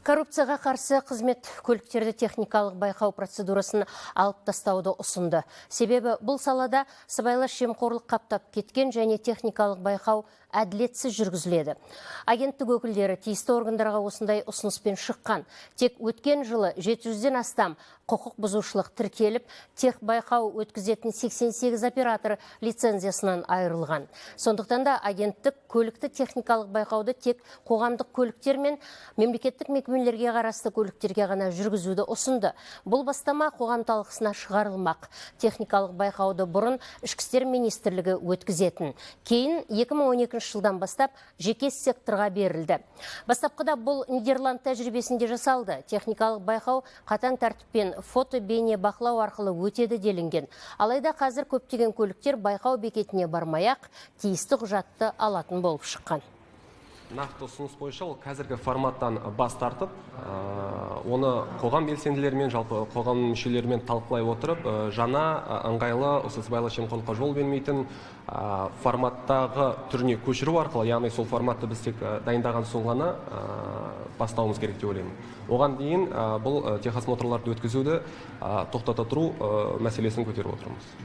Коррупцияға қарсы қызмет көліктерді техникалық байқау процедурасын алып тастауды ұсынды. Себебі бұл салада сыбайлас жемқорлық қаптап кеткен және техникалық байқау әділетсіз жүргізіледі. Агенттік өкілдері тиісті органдарға осындай ұсыныспен шыққан. Тек өткен жылы 700-ден астам құқық бұзушылық тіркеліп, тех байқау өткізетін 88 оператор лицензиясынан айырылған. Сондықтан да агенттік көлікті техникалық байқауды тек қоғамдық көліктер мен мемлекеттік мекемелерге қарасты көліктерге ғана жүргізуді ұсынды. Бұл бастама қоғам талқысына шығарылмақ. Техникалық байқауды бұрын Ішкі істер министрлігі өткізетін. Кейін 2012 жылдан бастап жеке секторға берілді. Бастапқыда бұл Нидерланд тәжірибесінде жасалды. Техникалық байқау қатаң тәртіппен фото бейне бақылау арқылы өтеді делінген. Алайда қазір көптеген көліктер байқау бекетіне бармай-ақ тиісті құжатты алатын болып шыққан. Нақты ұсыныс бойынша ол қазіргі форматтан бас тартып, оны қоғам белсенділерімен, жалпы қоғам мүшелерімен талқылай отырып, жаңа ыңғайлы осы сыбайлас жемқорлыққа жол бермейтін форматтағы түріне көшіру арқылы, яғни сол форматты біз тек дайындаған соң ғана бастауымыз керек деп ойлаймын. Оған дейін бұл техосмотрларды өткізуді тоқтата тұру мәселесін көтеріп отырмыз.